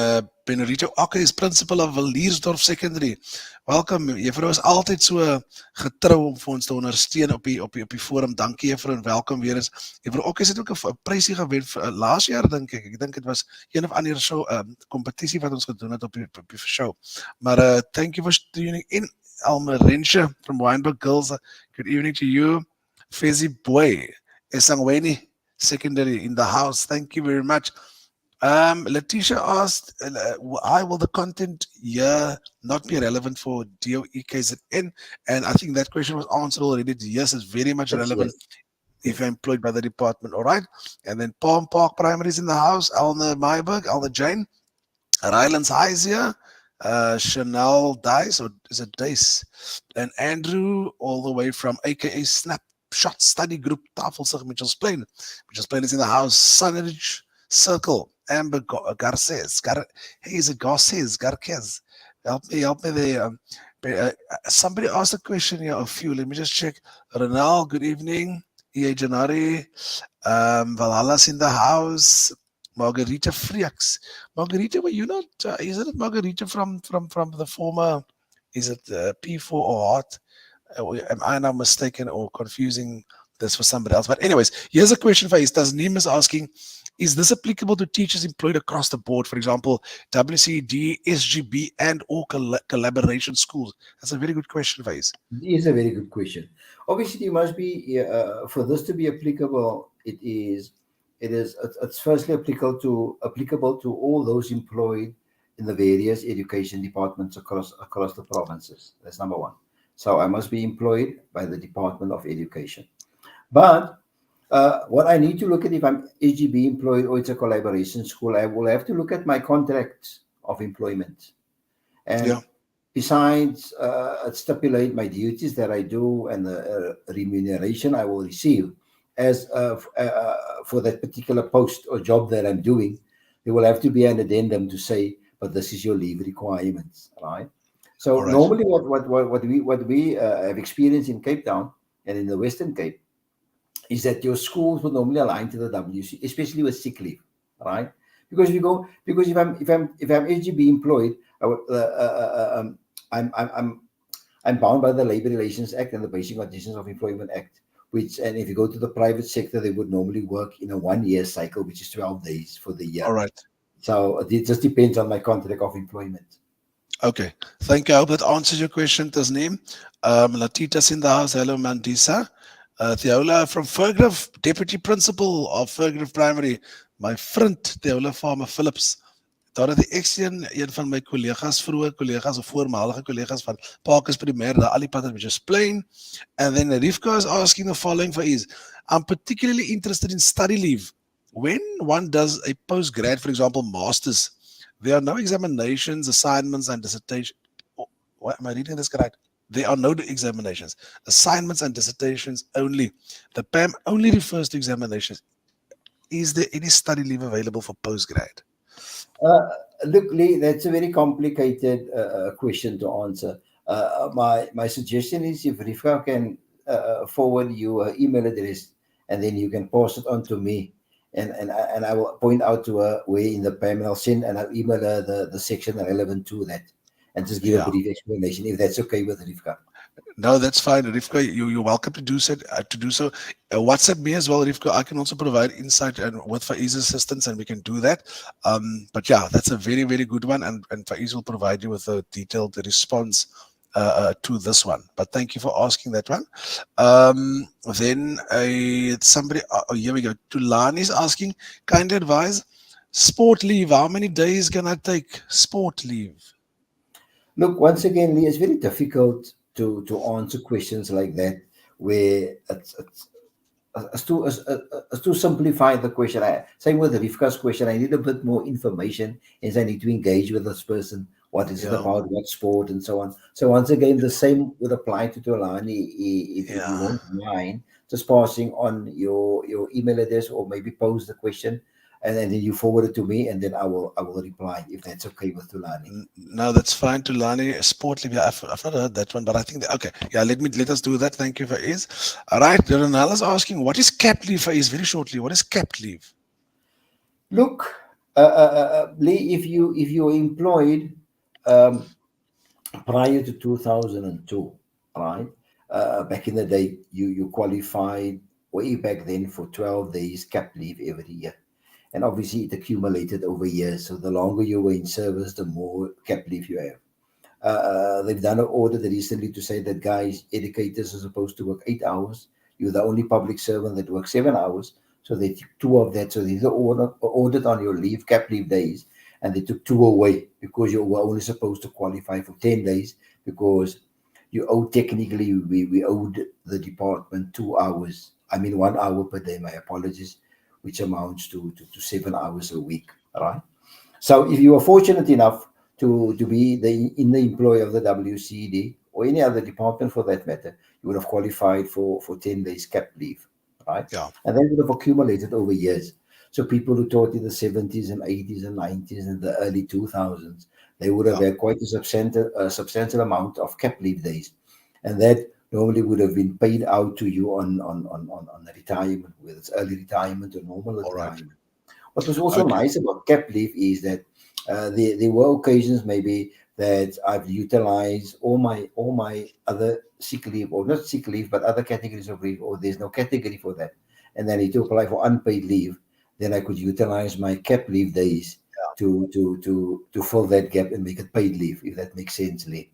Benedito Akker is principal of Viliersdorp Secondary. Welkom. Juffrou is altyd so getrou om vir ons te ondersteun op die forum. Dankie juffrou en welkom weer eens. Juffrou Akker het ook 'n prysie gewen vir laas jaar dink ek. Ek dink dit was een of ander show kompetisie wat ons gedoen het op die show. Maar thank you for tuning in. Alma Rensha from Wynberg Girls. Good evening to you. Fezi Boy. Esangweni Secondary in the house. Thank you very much. Letitia asked, why will the content here not be relevant for DOE-KZN? And I think that question was answered already. Yes, it's very much relevant if you're employed by the department. All right. And then Palm Park Primary is in the house. Alna Myberg, Alna Jane. Rylands High is here. Chanel Dice, or is it Dice? And Andrew, all the way from AKA Snapshot Study Group, Tafelsig, Mitchell's Plain. Mitchell's Plain is in the house. Sunridge Circle. Amber Garces. Hey, is it Garces? Garquez. Help me there. Somebody asked a question here, a few. Let me just check. Renal, good evening. EA Janari. Valhalla's in the house. Margarita Friaks. Margarita, were you not? Isn't it Margarita from the former? Is it P4 or Heart? Am I now mistaken or confusing this for somebody else? But anyways, here's a question for you. Tassiem is asking, is this applicable to teachers employed across the board? For example, WCD, SGB, and or collaboration schools? That's a very good question, Faez. It is a very good question. Obviously, it must be for this to be applicable. It's firstly applicable to all those employed in the various education departments across the provinces. That's number one. So I must be employed by the Department of Education. But what I need to look at, if I'm SGB employed or it's a collaboration school, I will have to look at my contract of employment. And besides stipulate my duties that I do and the remuneration I will receive as for that particular post or job that I'm doing, there will have to be an addendum to say, but this is your leave requirements, right? So normally what we have experienced in Cape Town and in the Western Cape is that your schools will normally align to the WC, especially with sick leave, right? Because if I'm SGB employed, I'm bound by the Labor Relations Act and the Basic Conditions of Employment Act, and if you go to the private sector, they would normally work in a 1-year cycle, which is 12 days for the year. All right. So it just depends on my contract of employment. Okay, thank you. I hope that answers your question, Tassiem. Latita's in the house. Hello, Mandisa. Theola from Fergrove, Deputy Principal of Fergrove Primary. My friend, Theola Farmer Phillips. Daar het een van my vroeë kollegas of voormalige kollegas van Parkers Primêr, daar al die pad met just plain. And then Rivka is asking the following for is, I'm particularly interested in study leave. When one does a postgrad, for example, masters, there are no examinations, assignments, and dissertation. What am I reading this correct? There are no examinations, assignments, and dissertations only. The PAM only refers to examinations. Is there any study leave available for postgrad? Look, Lee, that's a very complicated question to answer. My suggestion is if Rivka can forward you her email address, and then you can pass it on to me, and I will point out to her where in the payment I'll send, and I'll email her the section relevant to that, and just give a Yeah. brief explanation if that's okay with Rivka. No, that's fine, Rivka. You're welcome to do so. WhatsApp me as well, Rivka. I can also provide insight and with Faiz's assistance, and we can do that. But yeah, that's a very, very good one, and Faiz will provide you with a detailed response to this one. But thank you for asking that one. Then somebody, here we go. Tulani is asking, kind advice, sport leave. How many days can I take sport leave? Look, once again, Lee, it's very difficult to answer questions like that, where it's as to simplify the question. Same with Rivka's question, I need a bit more information, as I need to engage with this person. What is it Yeah, about? What sport and so on. So once again, the same would apply to Tolani. If you yeah. won't mind just passing on your email address, or maybe pose the question, and then you forward it to me, and then I will reply if that's okay with Tulani. No, that's fine. Tulani, sport leave. Yeah, I've not heard that one, but I think okay. Yeah, let us do that. Thank you, Faiz. All right, Ronaldo's asking, what is cap leave, Faiz? Very shortly, what is cap leave? Look, Lee, if you are employed um, prior to 2002, right? Back in the day, you qualified way back then for 12 days cap leave every year, and obviously it accumulated over years. So the longer you were in service, the more cap leave you have. They've done an audit recently to say that guys, educators are supposed to work 8 hours. You're the only public servant that works 7 hours. So they took two of that. So there's an audit on your leave, cap leave days, and they took two away because you were only supposed to qualify for 10 days because you owe technically, we owed the department 2 hours. I mean, 1 hour per day, my apologies, which amounts to 7 hours a week, right? So if you are fortunate enough to be in the employ of the WCD or any other department for that matter, you would have qualified for 10 days cap leave, right? Yeah, And that would have accumulated over years. So people who taught in the 70s and 80s and 90s and the early 2000s, they would have yeah. had quite a substantial amount of cap leave days. And that normally would have been paid out to you on the retirement, whether it's early retirement or normal All right. retirement. What was also Okay. nice about cap leave is that there were occasions maybe that I've utilized all my other sick leave, or not sick leave, but other categories of leave, or there's no category for that, and then I need to apply for unpaid leave. Then I could utilize my cap leave days to fill that gap and make it paid leave, if that makes sense, Lee.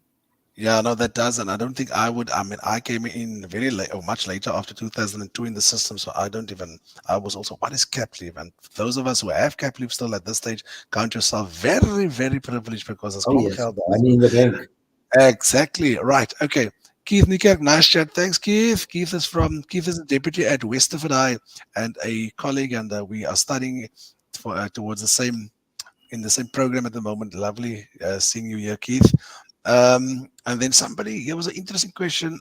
Yeah, no, that does, and I don't think I would. I mean, I came in very late, or much later after 2002 in the system, so I don't even. I was also, what is cap leave? And those of us who have cap leave still at this stage, count yourself very, very privileged because it's Oh called yes, held. the money in the bank. Exactly right. Okay, Keith Nikak, nice chat. Thanks, Keith. Keith is a deputy at Westerford High and a colleague, and we are studying for towards the same in the same program at the moment. Lovely seeing you here, Keith. And then somebody, here was an interesting question.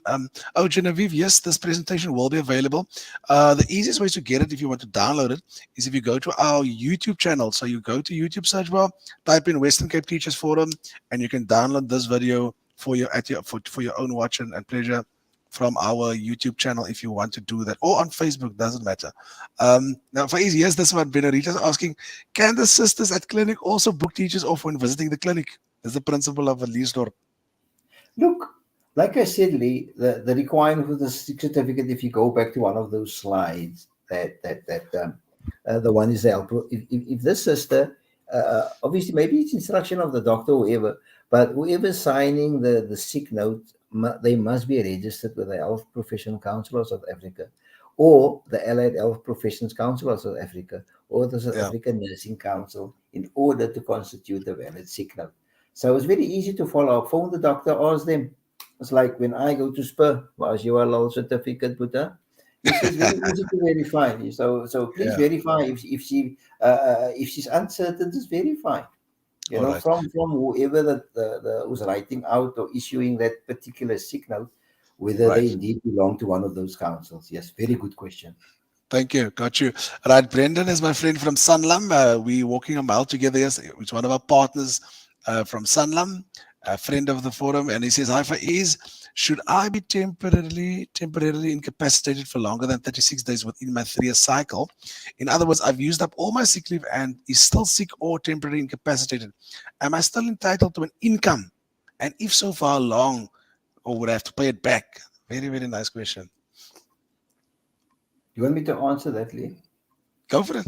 Oh, Genevieve, yes, this presentation will be available. The easiest way to get it, if you want to download it, is if you go to our YouTube channel. So you go to YouTube search bar, type in Western Cape Teachers Forum, and you can download this video for your own watch and pleasure from our YouTube channel if you want to do that, or on Facebook, doesn't matter. Now, for easy, yes, this one, Benarita's asking, can the sisters at clinic also book teachers off when visiting the clinic? Is the principle of a lease door. Look, like I said, Lee, the requirement for the certificate, if you go back to one of those slides, the one is the help. If this sister, obviously, maybe it's instruction of the doctor or whoever, but whoever's signing the sick note, they must be registered with the Health Professional Council of South Africa, or the Allied Health Professions Council of South Africa, or the South Yeah. African Nursing Council, in order to constitute a valid sick note. So it's very easy to follow up. Phone the doctor, ask them. It's like when I go to Spur, was your law certificate, Buddha? He says very easy to verify. So please Yeah. verify if she's uncertain, just verify. All right. From whoever the who's writing out or issuing that particular sick note, whether Right. they indeed belong to one of those councils. Yes, very good question. Thank you. Got you. Right. Brendan is my friend from Sanlam. We walking a mile together. Yes, it's one of our partners from Sanlam. a friend of the forum, and he says, "Hi, Faez, should I be temporarily incapacitated for longer than 36 days within my 3-year cycle? In other words, I've used up all my sick leave and is still sick or temporarily incapacitated. Am I still entitled to an income? And if so, for how long? Or would I have to pay it back?" Very, very nice question. You want me to answer that, Lee? Go for it.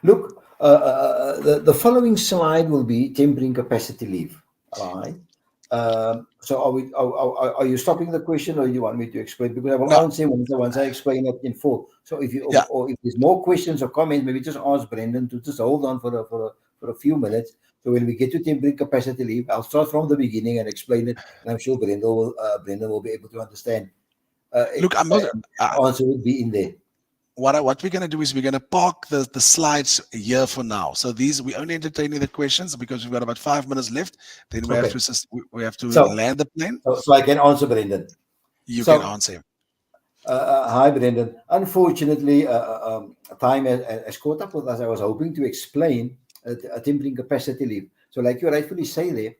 Look, the following slide will be temporary incapacity leave. All right. So are you stopping the question, or you want me to explain? Because I will No. answer once I explain it in full. So if you Yeah. or if there's more questions or comments, maybe just ask Brendan to just hold on for a few minutes. So when we get to temporary capacity leave, I'll start from the beginning and explain it, and I'm sure Brendan will be able to understand. Look, I'm not. Answer will be in there. What we're going to do is we're going to park the slides here for now. So we're only entertaining the questions because we've got about 5 minutes left. Then we have to land the plane. So I can answer Brendan. You can answer him. Hi, Brendan. Unfortunately, time has caught up with us. I was hoping to explain a temporary capacity leave. So, like you rightfully say there,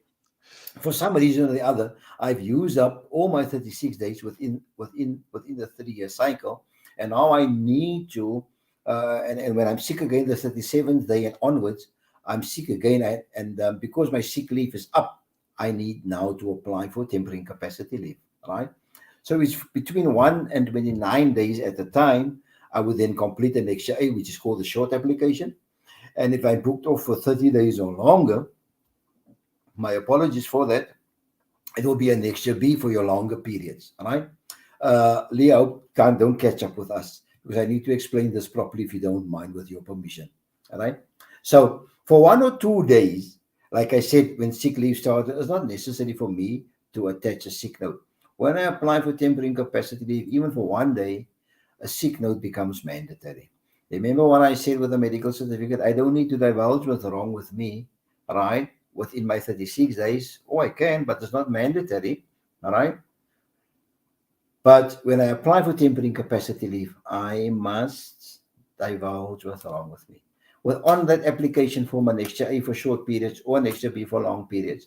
for some reason or the other, I've used up all my 36 days within the 3-year cycle, and now I need to. And when I'm sick again, the 37th day and onwards, I'm sick again, and because my sick leave is up, I need now to apply for temporary incapacity leave. Right. So it's between 1 and 29 days at a time. I would then complete an extra A, which is called the short application. And if I booked off for 30 days or longer, my apologies for that, it will be an extra B for your longer periods. All right. Leo, don't catch up with us because I need to explain this properly if you don't mind, with your permission. All right. So for 1 or 2 days, like I said, when sick leave started, it's not necessary for me to attach a sick note. When I apply for temporary incapacity leave, even for 1 day, a sick note becomes mandatory. Remember what I said with the medical certificate? I don't need to divulge what's wrong with me, right? Within my 36 days. Oh, I can, but it's not mandatory, all right? But when I apply for temporary incapacity leave, I must divulge what's wrong with me. Well, on that application form, an extra A for short periods or an extra B for long periods,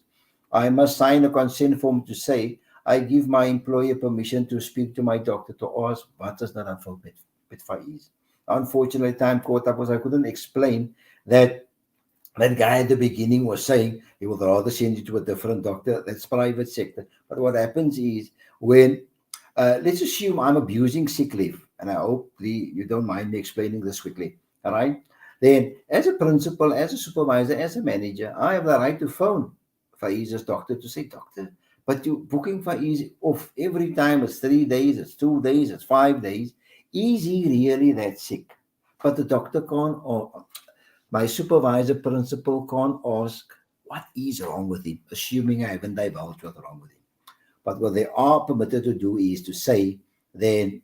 I must sign a consent form to say I give my employer permission to speak to my doctor to ask what is not unfilled with Faez. Unfortunately, time caught up because I couldn't explain that guy at the beginning was saying he would rather send you to a different doctor. That's private sector. But what happens is when, let's assume I'm abusing sick leave, and I hope you don't mind me explaining this quickly, all right? Then as a principal, as a supervisor, as a manager, I have the right to phone Faez's doctor to say, doctor, but you booking Faez off every time. It's 3 days, it's 2 days, it's 5 days. Is he really that sick? But the doctor can't, or my supervisor principal can't ask what is wrong with him, assuming I haven't divulged what's wrong with him. But what they are permitted to do is to say, then,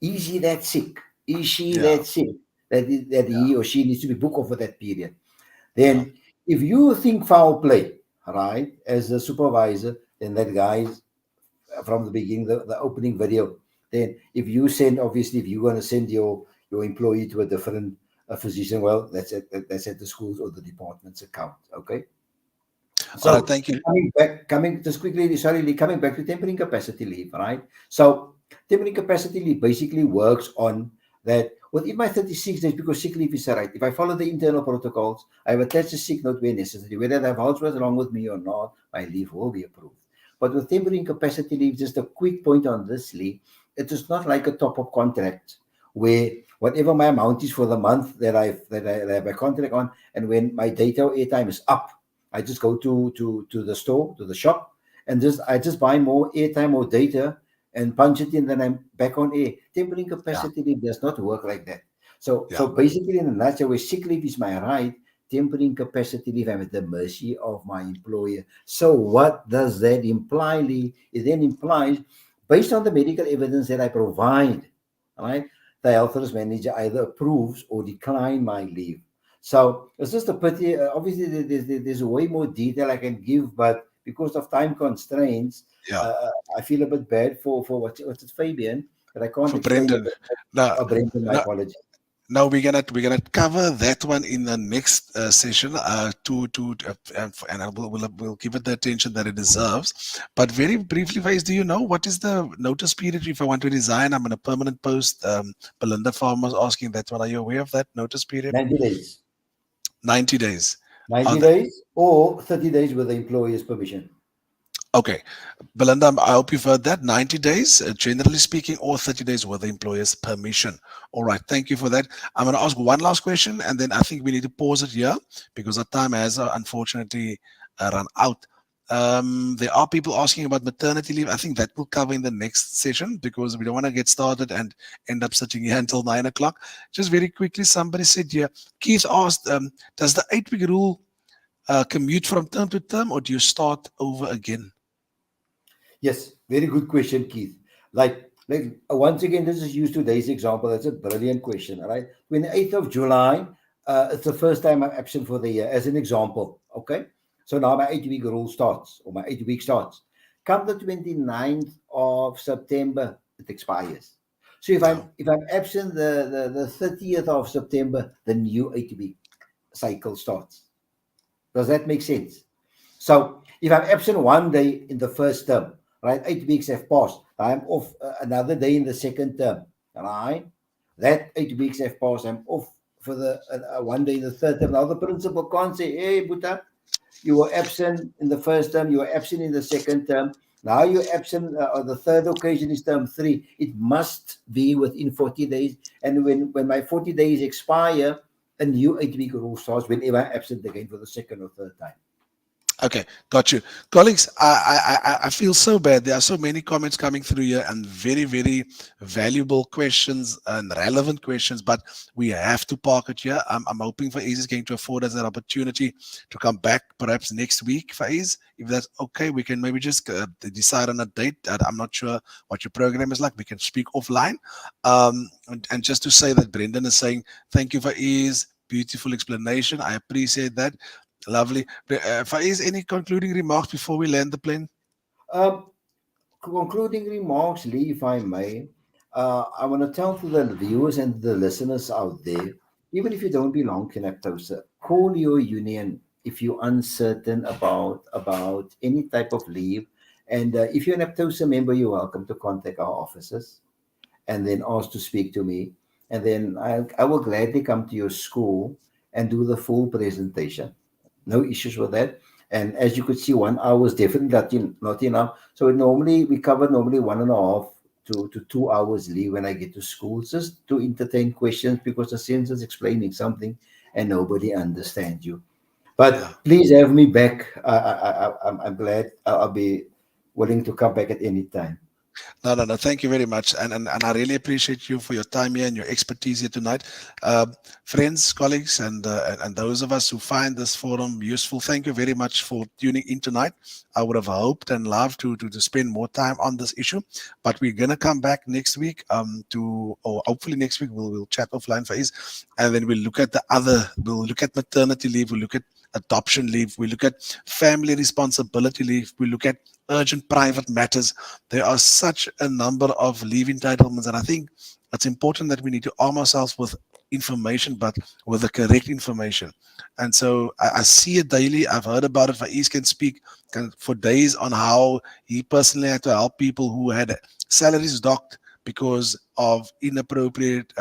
is he that sick? Is she that sick that he or she needs to be booked off for that period? Then, if you think foul play, right, as a supervisor, then that guy's from the beginning, the opening video, then if you send, obviously, if you're going to send your employee to a different physician, well, that's at the school's or the department's account, okay? So thank you. Coming back to temporary incapacity leave, right? So temporary incapacity leave basically works on that within my 36 days, because sick leave is right. If I follow the internal protocols, I have attached a sick note where necessary. Whether they have what's wrong with me or not, my leave will be approved. But with temporary incapacity leave, just a quick point on this leave, it is not like a top-up contract where whatever my amount is for the month that I have a contract on, and when my data or airtime is up, I just go to the store, to the shop, and I just buy more airtime or data and punch it in, then I'm back on air. Temporary incapacity leave does not work like that. So basically, in a nutshell, where sick leave is my right, temporary incapacity leave, I'm at the mercy of my employer. So what does that imply, Lee? It then implies, based on the medical evidence that I provide, all right, the health risk manager either approves or declines my leave. So it's just a pity. Obviously, there's way more detail I can give, but because of time constraints, I feel a bit bad for what's it, Fabian, that I can't For explain Brendan. Brendan, my apologies. Now we're gonna cover that one in the next session. And we'll give it the attention that it deserves. But very briefly, Faez, do you know what is the notice period if I want to resign? I'm in a permanent post. Belinda Farmer was asking that one. Are you aware of that notice period? 90 days. 90 days. 90 days or 30 days with the employer's permission. Okay, Belinda, I hope you've heard that. 90 days, generally speaking, or 30 days with the employer's permission. All right, thank you for that. I'm going to ask one last question, and then I think we need to pause it here because our time has unfortunately run out. There are people asking about maternity leave. I think that will cover in the next session because we don't want to get started and end up sitting here until 9 o'clock. Just very quickly, somebody said here, Keith asked, does the 8-week rule commute from term to term, or do you start over again? Yes, very good question, Keith. Like once again, this is used today's example. That's a brilliant question. All right. When the 8th of July, it's the first time I'm absent for the year, as an example. Okay. So now my 8-week rule starts, or my 8-week starts. Come the 29th of September, it expires. So if I'm absent the 30th of September, the new 8-week cycle starts. Does that make sense? So if I'm absent one day in the first term, right, 8 weeks have passed. I'm off another day in the second term, right? That 8 weeks have passed. I'm off for the one day in the third term. Now the principal can't say, hey, Buta, you were absent in the first term, you were absent in the second term. Now you're absent on the third occasion is term 3. It must be within 40 days. And when my 40 days expire, a new 8-week rule starts whenever I'm absent again for the second or third time. Okay, got you. Colleagues, I feel so bad. There are so many comments coming through here and very, very valuable questions and relevant questions, but we have to park it here. I'm hoping Faez is going to afford us that opportunity to come back perhaps next week, Faez. If that's okay, we can maybe just decide on a date. I'm not sure what your program is like. We can speak offline. And just to say that Brendan is saying, thank you, Faez. Beautiful explanation. I appreciate that. Lovely. Faez, any concluding remarks before we land the plane? Concluding remarks, Lee, if I may. I want to tell to the viewers and the listeners out there, even if you don't belong to NAPTOSA, call your union if you're uncertain about any type of leave. And if you're a NAPTOSA member, you're welcome to contact our offices and then ask to speak to me. And then I will gladly come to your school and do the full presentation. No issues with that. And as you could see, 1 hour is definitely not enough. So we cover normally 1.5 to 2 hours leave when I get to school, just to entertain questions because the sensor is explaining something and nobody understands you. But please have me back. I'm glad. I'll be willing to come back at any time. No. Thank you very much. And I really appreciate you for your time here and your expertise here tonight. Friends, colleagues, and those of us who find this forum useful, thank you very much for tuning in tonight. I would have hoped and loved to spend more time on this issue, but we're going to come back next week or hopefully next week we'll chat offline, Faez, and then we'll look at we'll look at maternity leave, we'll look at adoption leave, we look at family responsibility leave, we look at urgent private matters. There are such a number of leave entitlements, and I think it's important that we need to arm ourselves with information, but with the correct information. And so I see it daily. I've heard about it. Faez can speak for days on how he personally had to help people who had salaries docked because of inappropriate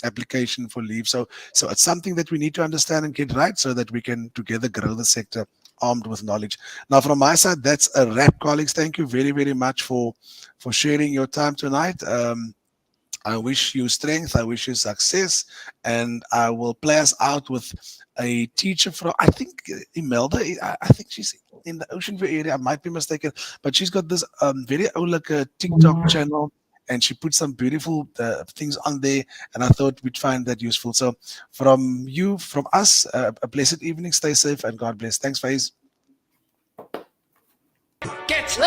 application for leave. So it's something that we need to understand and get right so that we can together grow the sector armed with knowledge. Now, from my side, that's a wrap, colleagues. Thank you very, very much for sharing your time tonight. I wish you strength. I wish you success. And I will play us out with a teacher from, I think, Imelda. I think she's in the Ocean View area. I might be mistaken. But she's got this very old TikTok channel. And she put some beautiful things on there. And I thought we'd find that useful. So from us, a blessed evening. Stay safe and God bless. Thanks, Faez. Get